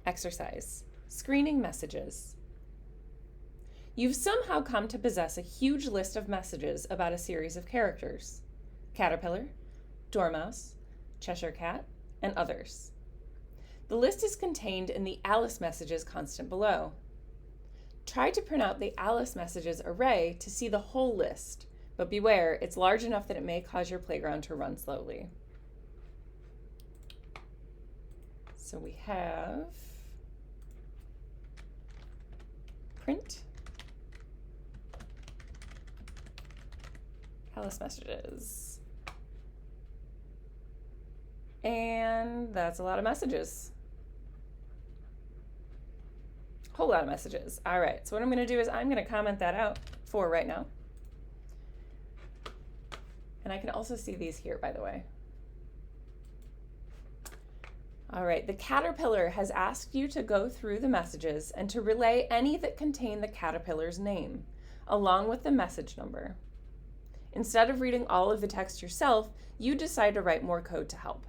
Exercise. Screening messages. You've somehow come to possess a huge list of messages about a series of characters: caterpillar, dormouse, Cheshire cat, and others. The list is contained in the Alice messages constant below. Try to print out the Alice messages array to see the whole list, but beware, it's large enough that it may cause your playground to run slowly. So we have print Alice messages. And that's a lot of messages. Whole lot of messages. All right, so what I'm going to do is I'm going to comment that out for right now. And I can also see these here, by the way. All right, the caterpillar has asked you to go through the messages and to relay any that contain the caterpillar's name, along with the message number. Instead of reading all of the text yourself, you decide to write more code to help.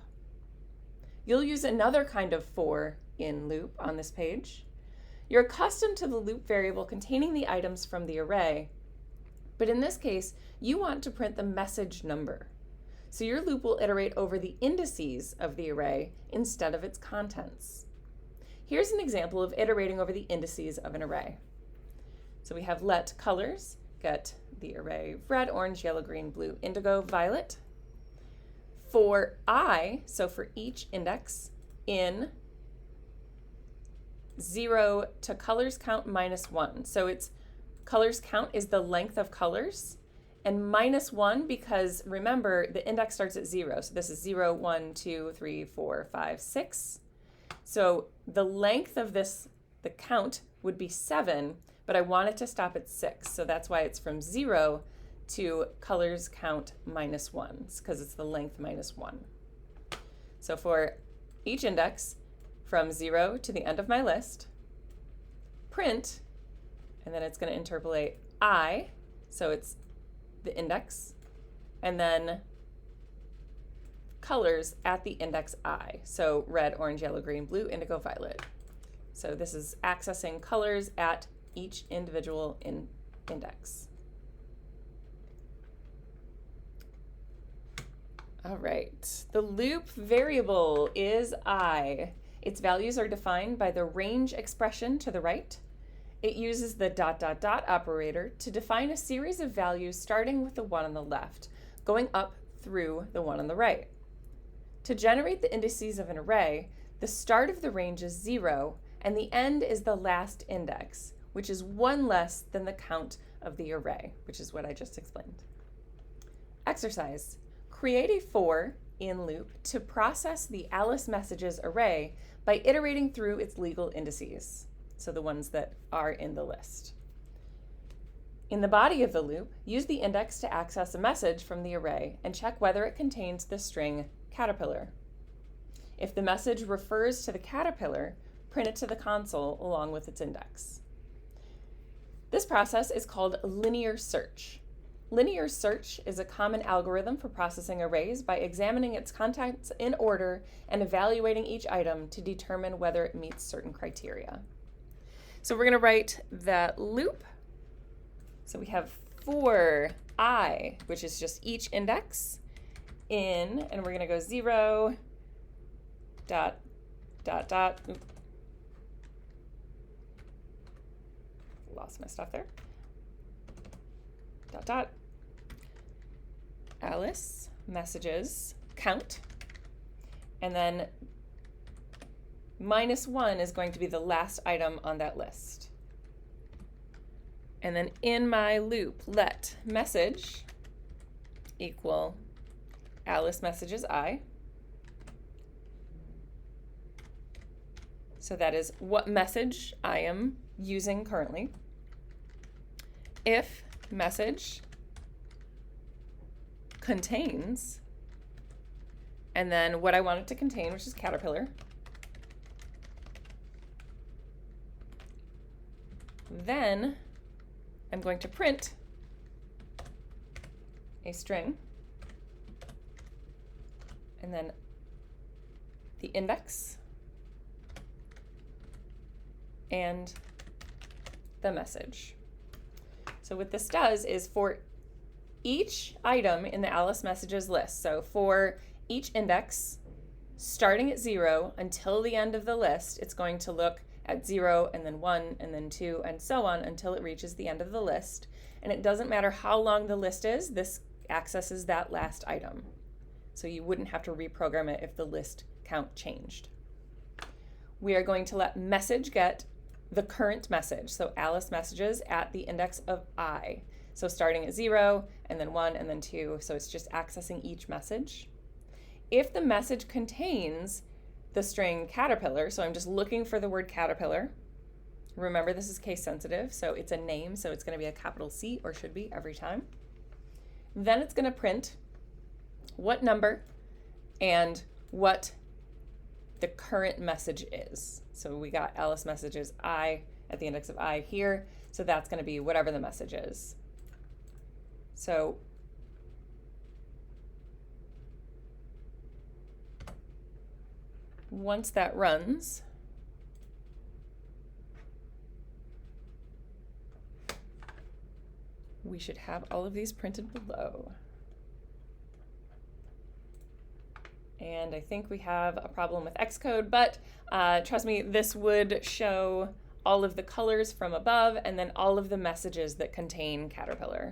You'll use another kind of for in loop on this page. You're accustomed to the loop variable containing the items from the array, but in this case, you want to print the message number. So your loop will iterate over the indices of the array instead of its contents. Here's an example of iterating over the indices of an array. So we have let colors get the array red, orange, yellow, green, blue, indigo, violet. For I, so for each index, in 0 to colors count -1. So it's colors count is the length of colors, and -1 because remember the index starts at 0. So this is 0, 1, 2, 3, 4, 5, 6. So the length of this, the count, would be 7, but I want it to stop at 6. So that's why it's from 0 to colors count -1, because it's the length -1. So for each index, from 0 to the end of my list, print, and then it's going to interpolate I, so it's the index, and then colors at the index I, so red, orange, yellow, green, blue, indigo, violet. So this is accessing colors at each individual index. All right, the loop variable is I. Its values are defined by the range expression to the right. It uses the ... operator to define a series of values starting with the one on the left, going up through the one on the right. To generate the indices of an array, the start of the range is 0, and the end is the last index, which is one less than the count of the array, which is what I just explained. Exercise. Create a for in loop to process the Alice messages array by iterating through its legal indices, so the ones that are in the list. In the body of the loop, use the index to access a message from the array and check whether it contains the string caterpillar. If the message refers to the caterpillar, print it to the console along with its index. This process is called linear search. Linear search is a common algorithm for processing arrays by examining its contents in order and evaluating each item to determine whether it meets certain criteria. So we're going to write that loop. So we have for I, which is just each index, in, and we're going to go 0, ... Oops. Lost my stuff there. ... Alice messages count, and then -1 is going to be the last item on that list. And then in my loop, let message equal Alice messages I. So that is what message I am using currently. If message contains, and then what I want it to contain, which is caterpillar, then I'm going to print a string, and then the index, and the message. So what this does is for each item in the Alice messages list, so for each index, starting at 0 until the end of the list, it's going to look at 0 and then 1 and then 2 and so on until it reaches the end of the list. And it doesn't matter how long the list is, this accesses that last item. So you wouldn't have to reprogram it if the list count changed. We are going to let message get the current message. So Alice messages at the index of I. So starting at 0 and then 1 and then 2. So it's just accessing each message. If the message contains the string caterpillar, so I'm just looking for the word caterpillar. Remember, this is case sensitive, so it's a name, so it's going to be a capital C, or should be every time. Then it's going to print what number and what the current message is. So we got Alice messages I at the index of I here, so that's going to be whatever the message is. So once that runs, we should have all of these printed below. And I think we have a problem with Xcode, but trust me, this would show all of the colors from above and then all of the messages that contain caterpillar.